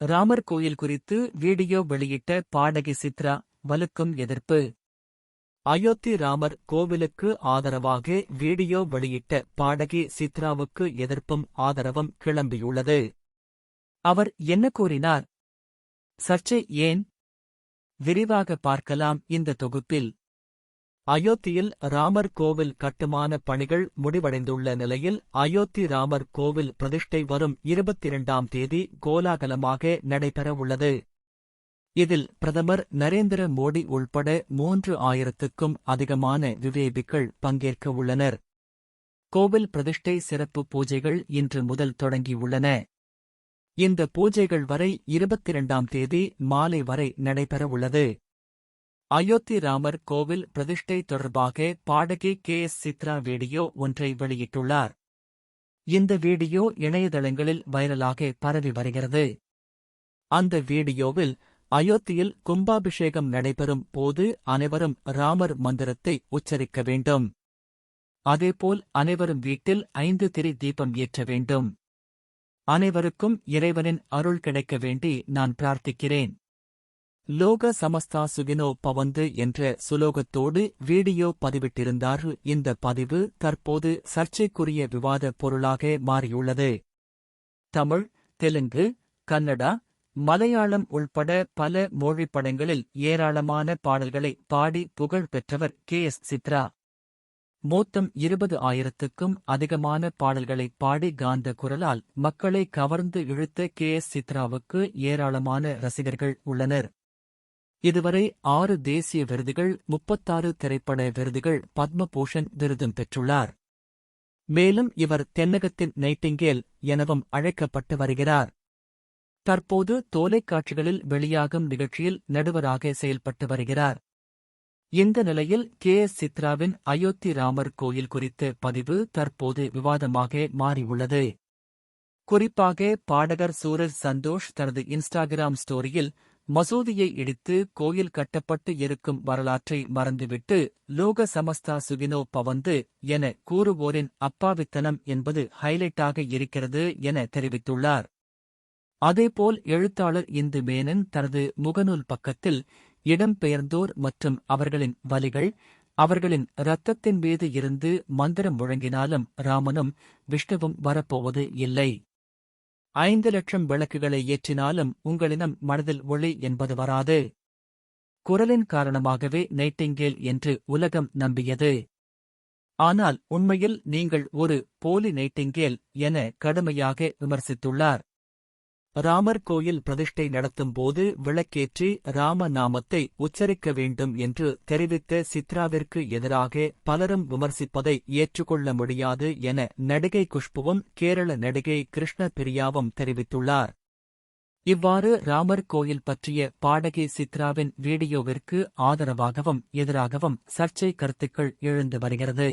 ராமர் கோயில் குறித்து வீடியோ வெளியிட்ட பாடகி சித்ரா, வலுக்கும் எதிர்ப்பு. அயோத்தி ராமர் கோவிலுக்கு ஆதரவாக வீடியோ வெளியிட்ட பாடகி சித்ராவுக்கு எதிர்ப்பும் ஆதரவும் கிளம்பியுள்ளது. அவர் என்ன கூறினார்? சர்ச்சை ஏன்? விரிவாக பார்க்கலாம் இந்த தொகுப்பில். அயோத்தியில் ராமர் கோவில் கட்டுமான பணிகள் முடிவடைந்துள்ள நிலையில் அயோத்தி ராமர் கோவில் பிரதிஷ்டை வரும் 22ஆம் தேதி கோலாகலமாக நடைபெறவுள்ளது. இதில் பிரதமர் நரேந்திர மோடி உள்பட 3000க்கும் அதிகமான விவேபிகள் பங்கேற்க உள்ளனர். கோவில் பிரதிஷ்டை சிறப்பு பூஜைகள் இன்று முதல் தொடங்கியுள்ளன. இந்த பூஜைகள் வரை 22ஆம் தேதி மாலை வரை நடைபெறவுள்ளது. அயோத்தி ராமர் கோவில் பிரதிஷ்டை தொடர்பாக பாடகி சித்ரா வீடியோ ஒன்றை வெளியிட்டுள்ளார். இந்த வீடியோ இணையதளங்களில் வைரலாக பரவி வருகிறது. அந்த வீடியோவில் அயோத்தியில் கும்பாபிஷேகம் நடைபெறும் போது அனைவரும் ராமர் மந்திரத்தை உச்சரிக்க வேண்டும். அதேபோல் அனைவரும் வீட்டில் 5 திரி தீபம் ஏற்ற வேண்டும். அனைவருக்கும் இறைவனின் அருள் கிடைக்க வேண்டி நான் பிரார்த்திக்கிறேன். லோக சமஸ்தா சுகினோ பவந்து என்ற சுலோகத்தோடு வீடியோ பதிவிட்டிருந்தார். இந்த பதிவு தற்போது சர்ச்சைக்குரிய விவாத பொருளாக மாறியுள்ளது. தமிழ், தெலுங்கு, கன்னடா, மலையாளம் உள்பட பல மொழிப் படங்களில் ஏராளமான பாடல்களை பாடி புகழ் பெற்றவர் சித்ரா. மொத்தம் 20,000க்கும் அதிகமான பாடல்களை பாடி காந்த குரலால் மக்களை கவர்ந்து இழுத்த சித்ராவுக்கு ஏராளமான ரசிகர்கள் உள்ளனர். இதுவரை 6 தேசிய விருதுகள், 36 திரைப்பட விருதுகள், பத்மபூஷன் விருதும் பெற்றுள்ளார். மேலும் இவர் தென்னகத்தின் நைட்டிங்கேல் எனவும் அழைக்கப்பட்டு வருகிறார். தற்போது தொலைக்காட்சிகளில் வெளியாகும் நிகழ்ச்சியில் நடுவராக செயல்பட்டு வருகிறார். இந்த நிலையில் சித்ராவின் அயோத்தி ராமர் கோயில் குறித்த பதிவு தற்போது விவாதமாக மாறியுள்ளது. குறிப்பாக பாடகர் சூரஜ் சந்தோஷ் தனது இன்ஸ்டாகிராம் ஸ்டோரியில் மசூதியை இடித்து கோயில் கட்டப்பட்டு இருக்கும் வரலாற்றை மறந்துவிட்டு லோக சமஸ்தா சுகினோ பவந்து என கூறுவோரின் அப்பாவித்தனம் என்பது ஹைலைட்டாக இருக்கிறது என தெரிவித்துள்ளார். அதேபோல் எழுத்தாளர் இந்து மேனன் தனது முகநூல் பக்கத்தில் இடம்பெயர்ந்தோர் மற்றும் அவர்களின் வலிகள், அவர்களின் இரத்தத்தின் மீது இருந்து மந்திரம் முழங்கினாலும் ராமனும் விஷ்ணுவும் வரப்போவது இல்லை. 5 லட்சம் விளக்குகளை ஏற்றினாலும் உங்களினம் மனதில் ஒளி என்பது வராது. குரலின் காரணமாகவே நைட்டிங்கேல் என்று உலகம் நம்பியது. ஆனால் உண்மையில் நீங்கள் ஒரு போலி நைட்டிங்கேல் என கடுமையாக விமர்சித்துள்ளார். ராமர் கோயில் பிரதிஷ்டை நடத்தும் போது விளக்கேற்றி ராம நாமத்தை உச்சரிக்க வேண்டும் என்று தெரிவித்த சித்ராவிற்கு எதிராக பலரும் விமர்சிப்பதை ஏற்றுக்கொள்ள முடியாது என நடிகை குஷ்புவும் கேரள நடிகை கிருஷ்ண பிரியாவும் தெரிவித்துள்ளார். இவ்வாறு ராமர் கோயில் பற்றிய பாடகி சித்ராவின் வீடியோவிற்கு ஆதரவாகவும் எதிராகவும் சர்ச்சை கருத்துக்கள் எழுந்து வருகிறது.